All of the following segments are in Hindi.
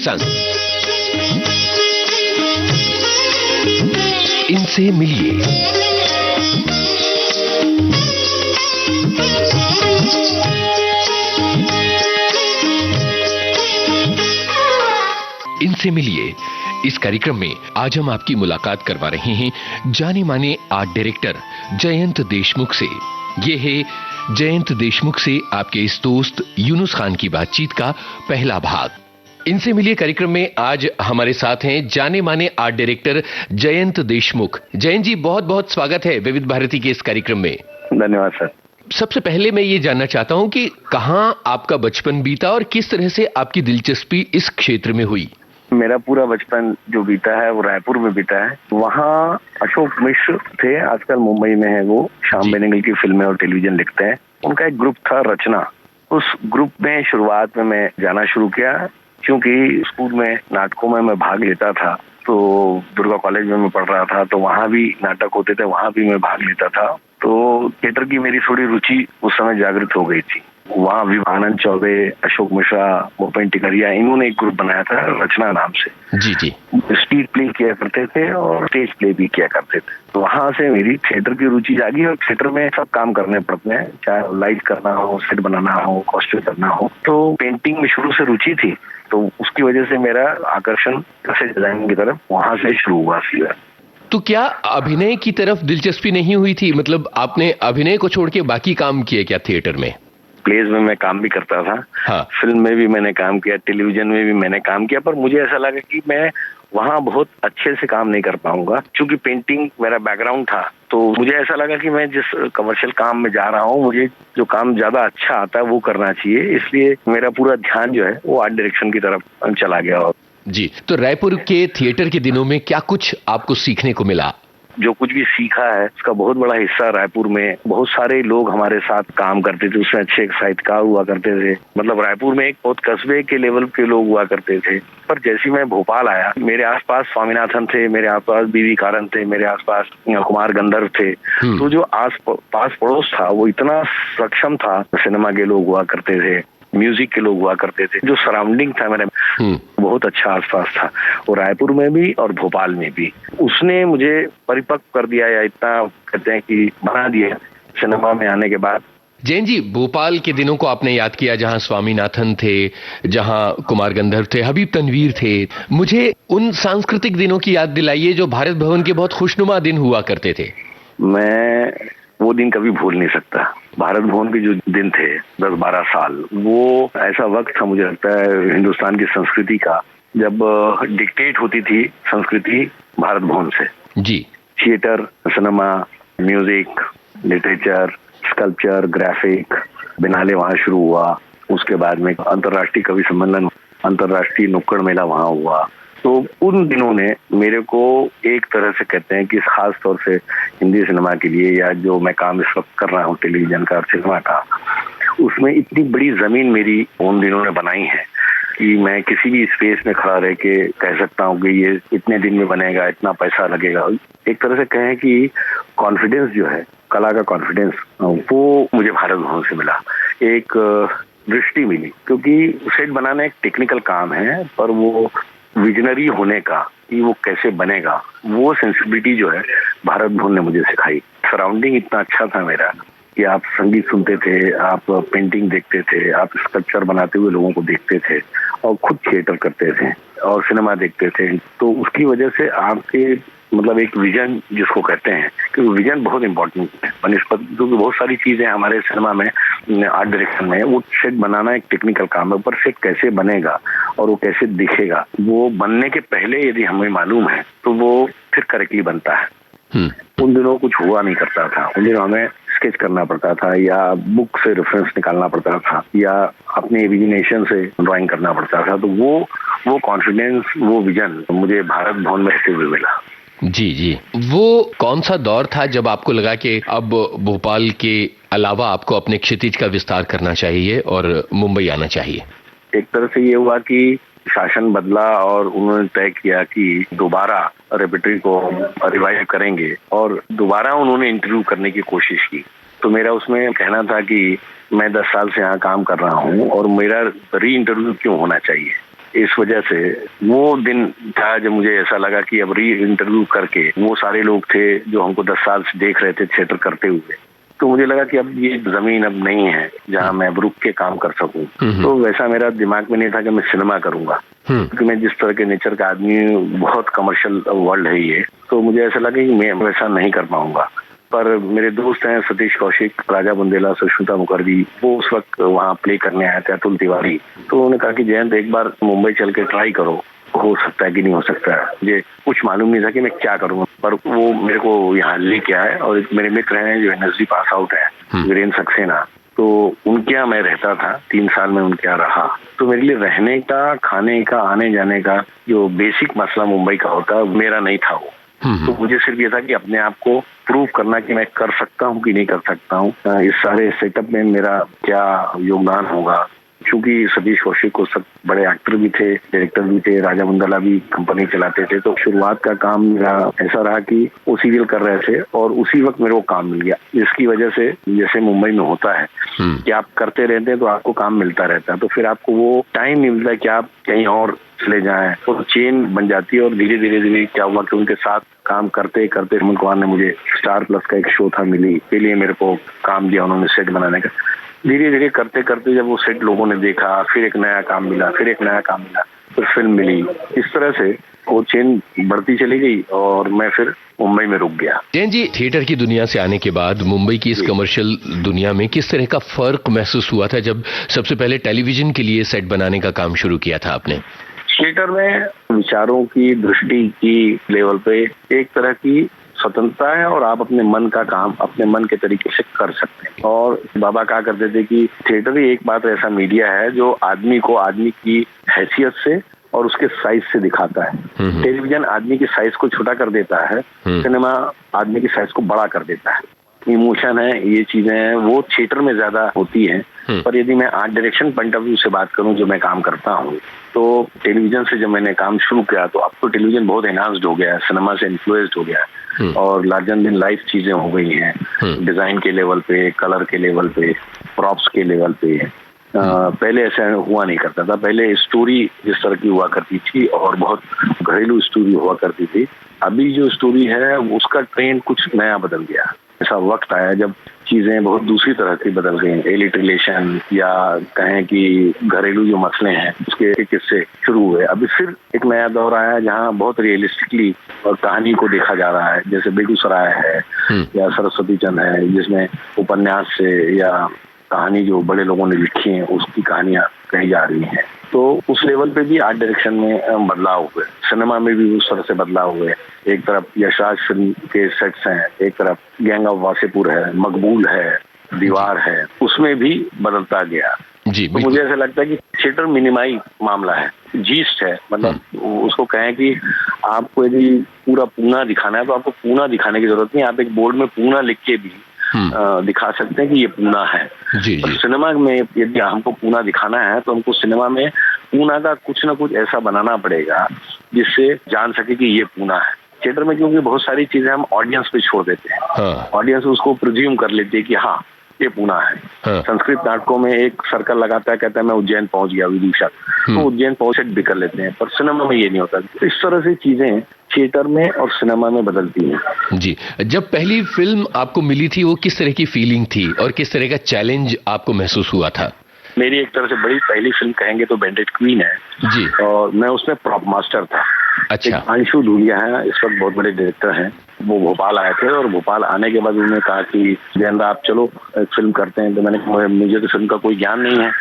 संग। इनसे मिलिए। इनसे मिलिए इस कार्यक्रम में आज हम आपकी मुलाकात करवा रहे हैं जाने माने आर्ट डायरेक्टर जयंत देशमुख से। ये है जयंत देशमुख से आपके इस दोस्त यूनुस खान की बातचीत का पहला भाग। इनसे मिलिए कार्यक्रम में आज हमारे साथ हैं जाने माने आर्ट डायरेक्टर जयंत देशमुख। जयंत जी, बहुत बहुत स्वागत है विविध भारती के इस कार्यक्रम में। धन्यवाद सर। सबसे पहले मैं ये जानना चाहता हूं कि कहां आपका बचपन बीता और किस तरह से आपकी दिलचस्पी इस क्षेत्र में हुई। मेरा पूरा बचपन जो बीता है वो रायपुर में बीता है। वहाँ अशोक मिश्र थे, आजकल मुंबई में है वो, श्याम बेनेगल की फिल्में और टेलीविजन लिखते हैं। उनका एक ग्रुप था रचना। उस ग्रुप में शुरुआत में मैं जाना शुरू किया, क्योंकि स्कूल में नाटकों में मैं भाग लेता था। तो दुर्गा कॉलेज में मैं पढ़ रहा था, तो वहाँ भी नाटक होते थे, वहाँ भी मैं भाग लेता था। तो थिएटर की मेरी थोड़ी रुचि उस समय जागृत हो गई थी। वहाँ विवानंद चौबे, अशोक मिश्रा, भूपेन टिकरिया, इन्होंने एक ग्रुप बनाया था रचना नाम से। जी जी। स्ट्रीट प्ले किया करते थे और स्टेज प्ले भी किया करते थे। तो वहाँ से मेरी थिएटर की रुचि जागी और थिएटर में सब काम करने पड़ते हैं, चाहे लाइट करना हो, सेट बनाना हो, कॉस्ट्यूम करना हो। तो पेंटिंग में शुरू से रुचि थी, तो उसकी वजह से मेरा आकर्षण कैसे डिजाइनिंग की तरफ वहाँ से शुरू हुआ सीधा। तो क्या अभिनय की तरफ दिलचस्पी नहीं हुई थी? मतलब आपने अभिनय को छोड़ के बाकी काम किए क्या थिएटर में? प्लेज में मैं काम भी करता था। हाँ। फिल्म में भी मैंने काम किया, टेलीविजन में भी मैंने काम किया, पर मुझे ऐसा लगा कि मैं वहाँ बहुत अच्छे से काम नहीं कर पाऊंगा, क्योंकि पेंटिंग मेरा बैकग्राउंड था। तो मुझे ऐसा लगा कि मैं जिस कमर्शियल काम में जा रहा हूँ, मुझे जो काम ज्यादा अच्छा आता है वो करना चाहिए। इसलिए मेरा पूरा ध्यान जो है वो आर्ट डायरेक्शन की तरफ चला गया। जी, तो रायपुर के थिएटर के दिनों में क्या कुछ आपको सीखने को मिला? जो कुछ भी सीखा है उसका बहुत बड़ा हिस्सा रायपुर में बहुत सारे लोग हमारे साथ काम करते थे। उसमें अच्छे साहित्यकार हुआ करते थे। मतलब रायपुर में एक बहुत कस्बे के लेवल के लोग हुआ करते थे। पर जैसे मैं भोपाल आया, मेरे आसपास स्वामीनाथन थे, मेरे आसपास बीवी कारण थे, मेरे आसपास कुमार गंधर्व थे। तो जो आस पास पड़ोस था वो इतना सक्षम था। सिनेमा के लोग हुआ करते थे, म्यूजिक के लोग हुआ करते थे। जो सराउंडिंग था मेरे बहुत अच्छा आसपास था, वो रायपुर में भी और भोपाल में भी। उसने मुझे परिपक्व कर दिया, या इतना कहते हैं कि बना दिया सिनेमा में आने के बाद। जैन जी, भोपाल के दिनों को आपने याद किया, जहां स्वामीनाथन थे, जहां कुमार गंधर्व थे, हबीब तनवीर थे। मुझे उन सांस्कृतिक दिनों की याद दिलाइए जो भारत भवन के बहुत खुशनुमा दिन हुआ करते थे। मैं वो दिन कभी भूल नहीं सकता। भारत भवन के जो दिन थे 10-12 साल, वो ऐसा वक्त था मुझे लगता है हिंदुस्तान की संस्कृति का, जब डिक्टेट होती थी संस्कृति भारत भवन से। जी। Theatre, cinema, music, literature, sculpture, graphic, biennale वहाँ शुरू हुआ। उसके बाद में अंतर्राष्ट्रीय कवि सम्मेलन, अंतर्राष्ट्रीय नुक्कड़ मेला वहाँ हुआ। तो उन दिनों ने मेरे को एक तरह से कहते हैं कि खास तौर से हिंदी सिनेमा के लिए, या जो मैं काम इस वक्त कर रहा हूँ टेलीविजन का और सिनेमा का, उसमें इतनी बड़ी जमीन मेरी उन दिनों ने बनाई है कि मैं किसी भी स्पेस में खड़ा रह के कह सकता हूँ कि ये इतने दिन में बनेगा, इतना पैसा लगेगा। एक तरह से कहें कि कॉन्फिडेंस जो है, कला का कॉन्फिडेंस, वो मुझे भारत भवन से मिला। एक दृष्टि मिली, क्योंकि सेट बनाना एक टेक्निकल काम है, पर वो विजनरी होने का कि वो कैसे बनेगा, वो सेंसिबिलिटी जो है भारत भवन ने मुझे सिखाई। सराउंडिंग इतना अच्छा था मेरा कि आप संगीत सुनते थे, आप पेंटिंग देखते थे, आप स्कल्पचर बनाते हुए लोगों को देखते थे, और खुद थिएटर करते थे और सिनेमा देखते थे। तो उसकी वजह से आपके मतलब एक विजन जिसको कहते हैं, क्योंकि विजन बहुत इंपॉर्टेंट है बनिस्पत, क्योंकि बहुत सारी चीजें हमारे सिनेमा में, आर्ट डायरेक्शन में, वो सेट बनाना एक टेक्निकल काम है, पर सेट कैसे बनेगा और वो कैसे दिखेगा, वो बनने के पहले यदि हमें मालूम है तो वो फिर करेक्टली बनता है। उन दिनों कुछ हुआ नहीं करता था। उन दिनों हमें स्केच करना पड़ता था, या बुक से रेफरेंस निकालना पड़ता था, या अपने इमेजिनेशन से ड्राइंग करना पड़ता था। तो वो कॉन्फिडेंस, वो विजन मुझे भारत भवन में रहते हुए मिला। जी जी। वो कौन सा दौर था जब आपको लगा कि अब भोपाल के अलावा आपको अपने क्षितिज का विस्तार करना चाहिए और मुंबई आना चाहिए? एक तरह से ये हुआ कि शासन बदला और उन्होंने तय किया कि दोबारा रेpertory को रिवाइव करेंगे, और दोबारा उन्होंने इंटरव्यू करने की कोशिश की। तो मेरा उसमें कहना था कि मैं 10 साल से यहाँ काम कर रहा हूँ और मेरा री इंटरव्यू क्यों होना चाहिए। इस वजह से वो दिन था जब मुझे ऐसा लगा कि अब री इंटरव्यू करके वो सारे लोग थे जो हमको 10 साल से देख रहे थे थिएटर करते हुए, तो मुझे लगा कि अब ये जमीन अब नहीं है जहां मैं अब रुक के काम कर सकूं। तो वैसा मेरा दिमाग में नहीं था कि मैं सिनेमा करूंगा, क्योंकि मैं जिस तरह के नेचर का आदमी, बहुत कमर्शियल वर्ल्ड है ये, तो मुझे ऐसा लगा कि मैं वैसा नहीं कर पाऊंगा। पर मेरे दोस्त हैं सतीश कौशिक, राजा बुंदेला, सुष्मिता मुखर्जी, वो उस वक्त वहाँ प्ले करने आए थे, अतुल तिवारी। तो उन्होंने कहा कि जयंत एक बार मुंबई चल के ट्राई करो, हो सकता है कि नहीं हो सकता है। मुझे कुछ मालूम नहीं था कि मैं क्या करूँगा, पर वो मेरे को यहाँ लेके आए। और एक मेरे मित्र हैं जो NSD पास आउट है, वीरेंद्र सक्सेना, तो उनके यहाँ मैं रहता था, 3 साल में उनके यहाँ रहा। तो मेरे लिए रहने का, खाने का, आने जाने का जो बेसिक मसला मुंबई का होता है मेरा नहीं था वो। तो मुझे सिर्फ ये था कि अपने आप को प्रूव करना कि मैं कर सकता हूँ कि नहीं कर सकता हूँ, इस सारे सेटअप में मेरा क्या योगदान होगा। क्योंकि सतीश कौशिक को सब बड़े एक्टर भी थे, डायरेक्टर भी थे, राजा बुंदेला भी कंपनी चलाते थे। तो शुरुआत का काम मेरा ऐसा रहा कि वो सीरियल कर रहे थे और उसी वक्त मेरे को काम मिल गया, जिसकी वजह से जैसे मुंबई में होता है कि आप करते रहते हैं तो आपको काम मिलता रहता है, तो फिर आपको वो टाइम नहीं मिलता कि आप कहीं और चले जाएं, तो चेन बन जाती है। और धीरे धीरे क्या हुआ कि उनके साथ काम करते करते हेमंत कुमार ने मुझे स्टार प्लस का एक शो था मिली, के लिए मेरे को काम दिया उन्होंने सेट बनाने का। धीरे धीरे करते करते जब वो सेट लोगों ने देखा, फिर एक नया काम मिला, फिर एक नया काम मिला, फिर फिल्म मिली। इस तरह से वो चेन बढ़ती चली गई और मैं फिर मुंबई में रुक गया। जयंत जी, थिएटर की दुनिया से आने के बाद मुंबई की इस कमर्शियल दुनिया में किस तरह का फर्क महसूस हुआ था जब सबसे पहले टेलीविजन के लिए सेट बनाने का काम शुरू किया था आपने? थिएटर में विचारों की, दृष्टि की लेवल पे एक तरह की स्वतंत्रता है और आप अपने मन का काम अपने मन के तरीके से कर सकते हैं। और बाबा कहा करते थे कि थिएटर ही एक बात ऐसा मीडिया है जो आदमी को आदमी की हैसियत से और उसके साइज से दिखाता है। टेलीविजन आदमी की साइज को छोटा कर देता है, सिनेमा आदमी की साइज को बड़ा कर देता है। इमोशन है, ये चीजें हैं, वो थिएटर में ज्यादा होती हैं। पर यदि मैं art direction point of view से बात करूं जो मैं काम करता हूं, तो टेलीविजन से जब मैंने काम शुरू किया तो अब तो टेलीविजन बहुत एनहांस्ड हो गया है, सिनेमा से इन्फ्लुएंस्ड हो गया है और लार्जर देन लाइफ चीजें हो गई हैं, डिजाइन के लेवल पे, कलर के लेवल पे, प्रॉप्स के लेवल पे। पहले ऐसा हुआ नहीं करता था। पहले स्टोरी जिस तरह की हुआ करती थी और बहुत घरेलू स्टोरी हुआ करती थी, अभी जो स्टोरी है उसका ट्रेंड कुछ नया बदल गया। ऐसा वक्त आया जब चीजें बहुत दूसरी तरह की बदल गई। एलिट रिलेशन या कहें कि घरेलू जो मसले हैं उसके किस्से शुरू हुए। अभी फिर एक नया दौर आया जहां बहुत रियलिस्टिकली और कहानी को देखा जा रहा है, जैसे बेगूसराय है या सरस्वती चंद है, जिसमें उपन्यास से या कहानी जो बड़े लोगों ने लिखी है उसकी कहानियां कही जा रही हैं। तो उस लेवल पे भी आर्ट डायरेक्शन में बदलाव हुए, सिनेमा में भी उस तरह से बदलाव हुए। एक तरफ यशराज फिल्म के सेट्स हैं, एक तरफ गैंग ऑफ वासेपुर है, मकबूल है, दीवार है, उसमें भी बदलता गया। जी, तो मुझे ऐसा लगता है कि थिएटर मिनिमाई मामला है, जीस्ट है, मतलब उसको कहें कि आपको यदि पूरा पूना दिखाना है तो आपको पूना दिखाने की जरूरत नहीं, आप एक बोर्ड में पूना लिख के भी दिखा सकते हैं कि ये पूना है। जी, जी। सिनेमा में यदि हमको पूना दिखाना है तो हमको सिनेमा में पूना का कुछ ना कुछ ऐसा बनाना पड़ेगा जिससे जान सके कि ये पूना है। थिएटर में क्योंकि बहुत सारी चीजें हम ऑडियंस पे छोड़ देते हैं, ऑडियंस उसको प्रिज्यूम कर लेती है कि हाँ ये पूना है। संस्कृत नाटकों में एक सर्कल लगाता है, कहता है मैं उज्जैन पहुंच गया विदिशा, तो उज्जैन पहुंच भी कर लेते हैं, पर सिनेमा में ये नहीं होता। तो इस तरह से चीजें थिएटर में और सिनेमा में बदलती हैं। जी, जब पहली फिल्म आपको मिली थी वो किस तरह की फीलिंग थी और किस तरह का चैलेंज आपको महसूस हुआ था? मेरी एक तरह से बड़ी पहली फिल्म कहेंगे तो बैंडेड क्वीन है जी, और मैं उसमें प्रॉप मास्टर था। अच्छा। अंशु धूलिया है, इस वक्त बहुत बड़े डायरेक्टर हैं, वो भोपाल आए थे और भोपाल आने के बाद उन्होंने कहा कि जयंत आप चलो एक फिल्म करते हैं। तो मैंने कहा मुझे तो फिल्म का कोई ज्ञान नहीं है,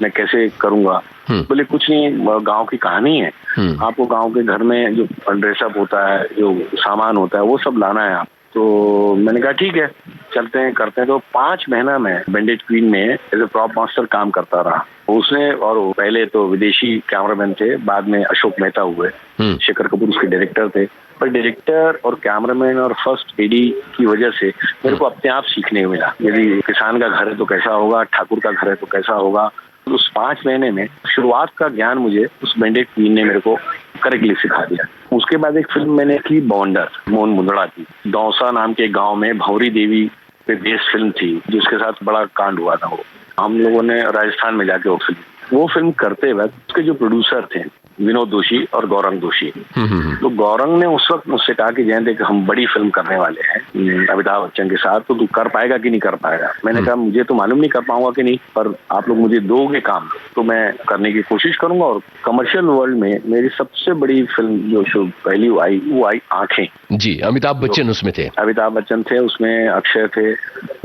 मैं कैसे करूंगा। बोले कुछ नहीं, गांव की कहानी है, आपको गांव के घर में जो ड्रेसअप होता है, जो सामान होता है वो सब लाना है आप। तो मैंने कहा ठीक है चलते हैं करते हैं। तो 5 महीना में बैंडेड क्वीन में एज ए प्रॉप मास्टर काम करता रहा उसने। और पहले तो विदेशी कैमरामैन थे, बाद में अशोक मेहता हुए, शेखर कपूर उसके डायरेक्टर थे। पर डायरेक्टर और कैमरामैन और फर्स्ट एडी की वजह से मेरे को अपने आप सीखने को मिला। यदि किसान का घर है तो कैसा होगा, ठाकुर का घर है तो कैसा होगा। तो उस 5 महीने में शुरुआत का ज्ञान मुझे उस बैंडेड क्वीन ने मेरे को करेक्टली सिखा दिया। उसके बाद एक फिल्म मैंने की बॉन्डर, मोहन मुंदड़ा की। दौसा नाम के गांव में भौरी देवी पे बेस्ड फिल्म थी जिसके साथ बड़ा कांड हुआ था। वो हम लोगों ने राजस्थान में जाके वो फिल्म करते वक्त उसके जो प्रोड्यूसर थे विनोद जोशी और गौरंग जोशी। हम्म। तो गौरंग ने उस वक्त मुझसे कहा कि जयंत एक हम बड़ी फिल्म करने वाले हैं अमिताभ बच्चन के साथ, तो तू कर पाएगा कि नहीं कर पाएगा। मैंने कहा मुझे तो मालूम नहीं कर पाऊंगा कि नहीं, पर आप लोग मुझे दोगे काम तो मैं करने की कोशिश करूंगा। और कमर्शियल वर्ल्ड में मेरी सबसे बड़ी फिल्म जो पहली आई वो आई आंखें। जी, अमिताभ बच्चन उसमें थे। अमिताभ बच्चन थे उसमें, अक्षय थे।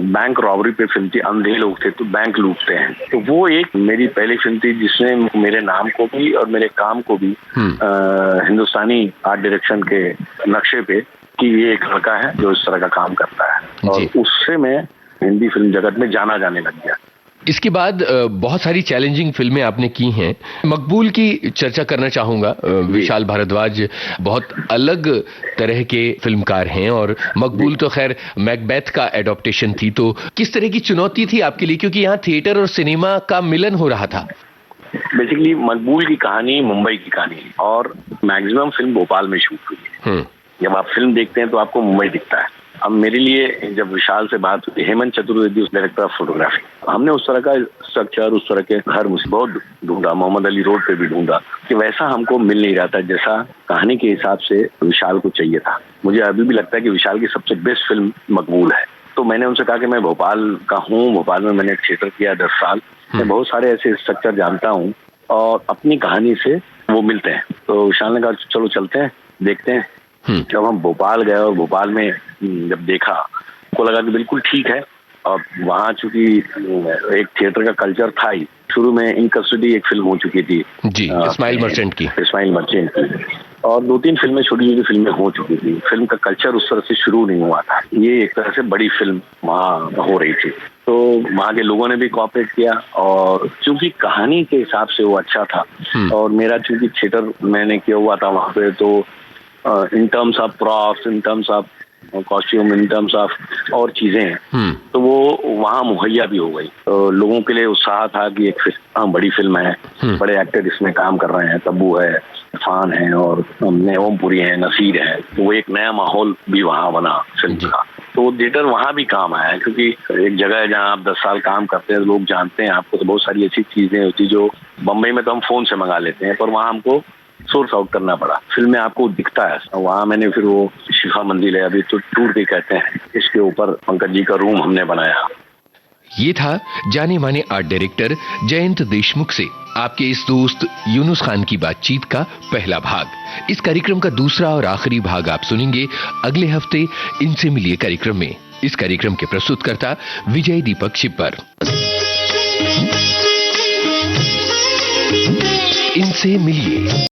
बैंक रॉबरी पे फिल्म थी, अंधे लोग थे तो बैंक लूटते हैं। तो वो एक मेरी पहली फिल्म थी जिसने मेरे नाम को भी और मेरे काम को भी हिंदुस्तानी आर्ट डायरेक्शन के नक्शे पे कि ये एक लड़का है जो इस तरह का काम करता है, और उससे मैं हिंदी फिल्म जगत में जाना जाने लग गया। इसके बाद बहुत सारी चैलेंजिंग फिल्में आपने की हैं। मकबूल की चर्चा करना चाहूंगा। विशाल भारद्वाज बहुत अलग तरह के फिल्मकार हैं और मकबूल तो खैर मैकबेथ का एडॉप्टेशन थी। तो किस तरह की चुनौती थी आपके लिए, क्योंकि यहाँ थिएटर और सिनेमा का मिलन हो रहा था? बेसिकली मकबूल की कहानी मुंबई की कहानी है और मैक्सिमम फिल्म भोपाल में शूट हुई है। जब आप फिल्म देखते हैं तो आपको मुंबई दिखता है। अब मेरे लिए जब विशाल से बात हुई, Hemant Chaturvedi director of photography, हमने उस तरह का स्ट्रक्चर, उस तरह के घर मुझे बहुत ढूंढा, मोहम्मद अली रोड पे भी ढूंढा कि वैसा हमको मिल नहीं रहा था जैसा कहानी के हिसाब से विशाल को चाहिए था। मुझे अभी भी लगता है कि विशाल की सबसे बेस्ट फिल्म मकबूल है। तो मैंने उनसे कहा कि मैं भोपाल का हूँ, भोपाल में मैंने थिएटर किया 10 साल, मैं बहुत सारे ऐसे स्ट्रक्चर जानता हूँ और अपनी कहानी से वो मिलते हैं। तो विशाल ने कहा चलो चलते हैं, देखते हैं। जब हम भोपाल गए और भोपाल में जब देखा को लगा कि बिल्कुल ठीक है। और वहाँ चूंकि एक थिएटर का कल्चर था ही, शुरू में इन कस्टडी एक फिल्म हो चुकी थी जी, इस्माइल मर्चेंट की, और 2-3 फिल्में, छोटी छोटी फिल्में हो चुकी थी। फिल्म का कल्चर उस तरह से शुरू नहीं हुआ था। ये एक तरह से बड़ी फिल्म वहाँ हो रही थी, तो वहाँ के लोगों ने भी कोऑपरेट किया और चूंकि कहानी के हिसाब से वो अच्छा था और मेरा चूंकि थिएटर मैंने किया हुआ था वहाँ पे, तो in terms of props, in terms of costume, in terms of और चीजें, तो वो वहाँ मुहैया भी हो गई। तो लोगों के लिए उत्साह था कि एक बड़ी फिल्म है, बड़े एक्टर इसमें काम कर रहे हैं, तब्बू है, इरफान है और ओमपुरी है, नसीर है। तो वो एक नया माहौल भी वहाँ बना फिल्म का। तो थिएटर वहाँ भी काम आया, क्योंकि एक जगह है जहाँ आप 10 साल काम करते हैं, लोग जानते हैं आपको। तो बहुत सारी ऐसी चीजें होती जो बम्बई में तो हम फोन से मंगा लेते हैं, पर वहाँ हमको सोर्स आउट करना पड़ा। फिल्म में आपको दिखता है। वहाँ मैंने फिर वो शिफा मंदिर है, अभी तो टूर भी कहते हैं, इसके ऊपर पंकज जी का रूम हमने बनाया। ये था जाने माने आर्ट डायरेक्टर जयंत देशमुख से आपके इस दोस्त यूनुस खान की बातचीत का पहला भाग। इस कार्यक्रम का दूसरा और आखिरी भाग आप सुनेंगे अगले हफ्ते इनसे मिलिए कार्यक्रम में। इस कार्यक्रम के प्रस्तुतकर्ता विजय दीपक छिब्बर। इनसे मिलिए।